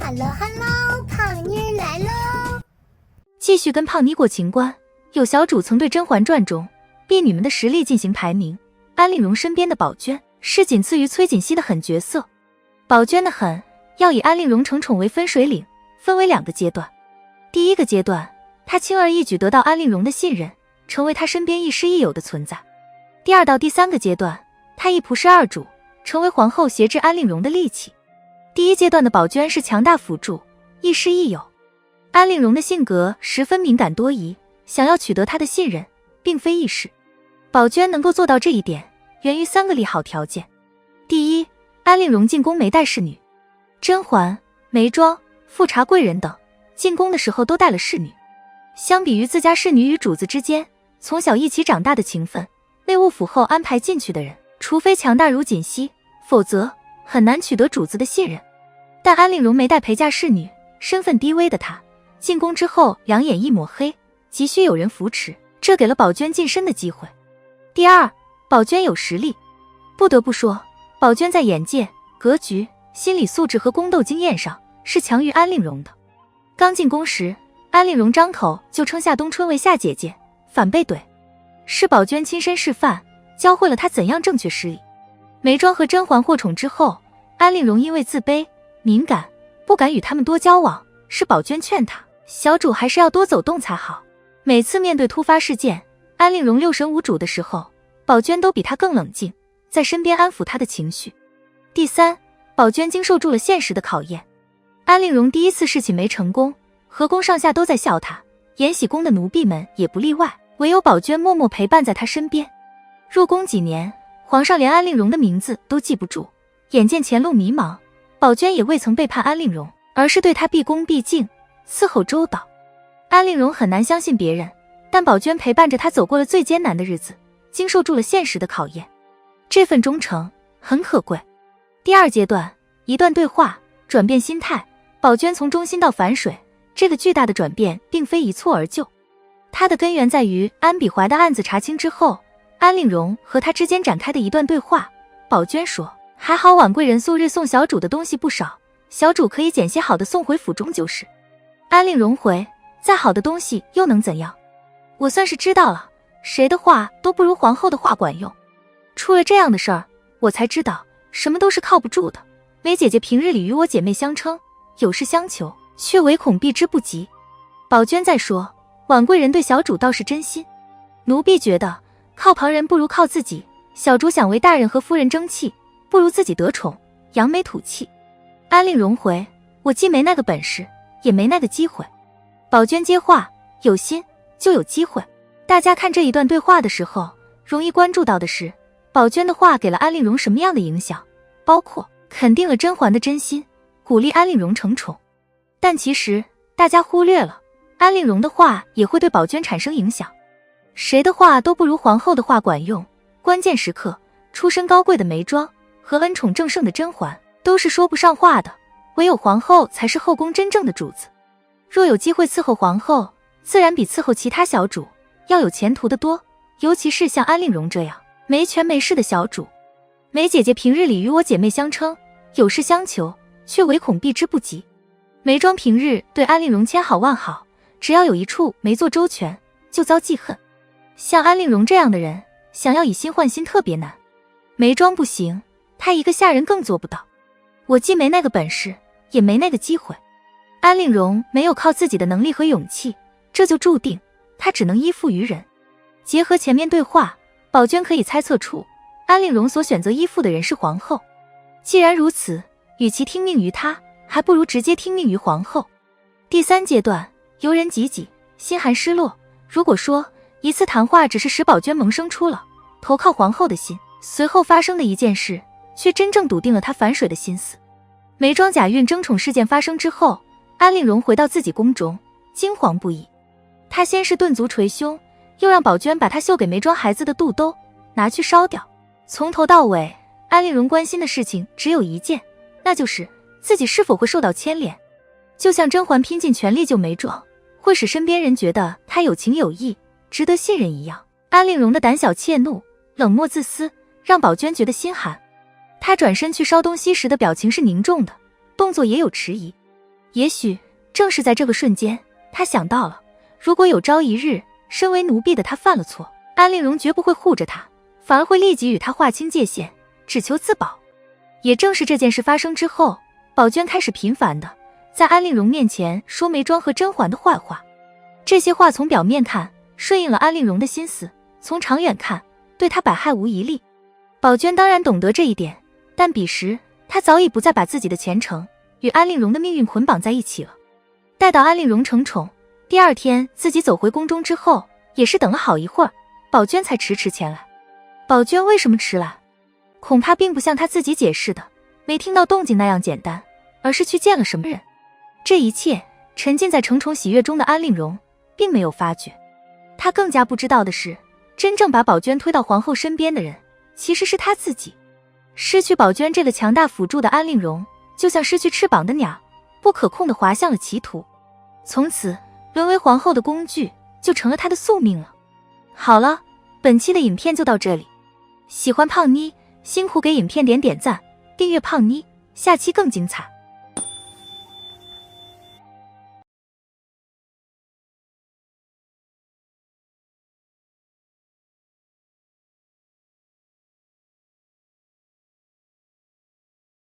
Hello Hello， 胖妮儿来喽！继续跟胖妮过情关，有小主曾对《甄嬛传》中婢女们的实力进行排名，安陵容身边的宝娟是仅次于崔槿汐的狠角色。宝娟的狠要以安陵容承宠为分水岭，分为2个阶段。第一个阶段，她轻而易举得到安陵容的信任，成为她身边亦师亦友的存在。第2到第3个阶段，她一仆侍二主，成为皇后挟制安陵容的利器。第一阶段的宝娟是强大辅助，亦师亦友。安陵容的性格十分敏感多疑，想要取得她的信任并非易事。宝娟能够做到这一点，源于3个利好条件。第一，安陵容进宫没带侍女，甄嬛、眉庄、富察贵人等进宫的时候都带了侍女。相比于自家侍女与主子之间从小一起长大的情分，内务府后安排进去的人，除非强大如槿汐，否则很难取得主子的信任。但安陵容没带陪嫁侍女，身份低微的她进宫之后两眼一抹黑，急需有人扶持，这给了宝娟晋升的机会。第二，宝娟有实力。不得不说，宝娟在眼界、格局、心理素质和宫斗经验上是强于安陵容的。刚进宫时，安陵容张口就称夏冬春为夏姐姐，反被怼，是宝娟亲身示范，教会了她怎样正确施礼。眉庄和甄嬛获宠之后，安陵容因为自卑、敏感，不敢与他们多交往，是宝娟劝她，小主还是要多走动才好。每次面对突发事件，安陵容六神无主的时候，宝娟都比她更冷静，在身边安抚她的情绪。第三，宝娟经受住了现实的考验。安陵容第一次侍寝没成功，和宫上下都在笑她，延禧宫的奴婢们也不例外，唯有宝娟默默陪伴在她身边。入宫几年，皇上连安陵容的名字都记不住，眼见前路迷茫，宝娟也未曾背叛安陵容，而是对她毕恭毕敬，伺候周到。安陵容很难相信别人，但宝娟陪伴着她走过了最艰难的日子，经受住了现实的考验，这份忠诚很可贵。第二阶段，一段对话转变心态。宝娟从忠心到反水，这个巨大的转变并非一蹴而就，它的根源在于安比怀的案子查清之后，安陵容和他之间展开的一段对话。宝娟说，还好婉贵人素日送小主的东西不少，小主可以捡些好的送回府中就是。安陵容回，再好的东西又能怎样？我算是知道了，谁的话都不如皇后的话管用。出了这样的事儿，我才知道什么都是靠不住的。梅姐姐平日里与我姐妹相称，有事相求，却唯恐避之不及。宝娟再说，婉贵人对小主倒是真心，奴婢觉得靠旁人不如靠自己，小主想为大人和夫人争气，不如自己得宠，扬眉吐气。安陵容回，我既没那个本事，也没那个机会。宝娟接话，有心就有机会。大家看这一段对话的时候，容易关注到的是，宝娟的话给了安陵容什么样的影响，包括肯定了甄嬛的真心，鼓励安陵容承宠。但其实大家忽略了，安陵容的话也会对宝娟产生影响。谁的话都不如皇后的话管用，关键时刻，出身高贵的眉庄和恩宠正盛的甄嬛都是说不上话的，唯有皇后才是后宫真正的主子。若有机会伺候皇后，自然比伺候其他小主要有前途的多，尤其是像安陵容这样没权没势的小主。梅姐姐平日里与我姐妹相称，有事相求，却唯恐避之不及。眉庄平日对安陵容千好万好，只要有一处没做周全，就遭记恨。像安陵容这样的人，想要以心换心特别难。眉庄不行，她一个下人更做不到。我既没那个本事，也没那个机会。安陵容没有靠自己的能力和勇气，这就注定她只能依附于人。结合前面对话，宝娟可以猜测出安陵容所选择依附的人是皇后。既然如此，与其听命于她，还不如直接听命于皇后。第三阶段，由人及己，心寒失落。如果说一次谈话只是使宝娟萌生出了投靠皇后的心，随后发生的一件事却真正笃定了她反水的心思。眉庄假孕争宠事件发生之后，安陵容回到自己宫中，惊惶不已。她先是顿足捶胸，又让宝娟把她绣给眉庄孩子的肚兜拿去烧掉。从头到尾，安陵容关心的事情只有一件，那就是自己是否会受到牵连。就像甄嬛拼尽全力救眉庄，会使身边人觉得她有情有义，值得信任一样，安陵容的胆小怯懦、冷漠自私，让宝娟觉得心寒。她转身去烧东西时的表情是凝重的，动作也有迟疑。也许正是在这个瞬间，他想到了，如果有朝一日身为奴婢的他犯了错，安令荣绝不会护着他，反而会立即与他划清界限，只求自保。也正是这件事发生之后，宝娟开始频繁的在安令荣面前说眉庄和甄嬛的坏话。这些话从表面看顺应了安令荣的心思，从长远看对他百害无一利。宝娟当然懂得这一点，但彼时她早已不再把自己的前程与安令荣的命运捆绑在一起了。待到安令荣承宠，第二天自己走回宫中之后，也是等了好一会儿，宝娟才迟迟前来。宝娟为什么迟来？恐怕并不像她自己解释的没听到动静那样简单，而是去见了什么人。这一切沉浸在重重喜悦中的安令荣并没有发觉，他更加不知道的是，真正把宝娟推到皇后身边的人其实是他自己。失去宝娟这个强大辅助的安令荣，就像失去翅膀的鸟，不可控地滑向了歧途，从此沦为皇后的工具就成了他的宿命了。好了，本期的影片就到这里，喜欢胖妮辛苦给影片点赞，订阅胖妮，下期更精彩。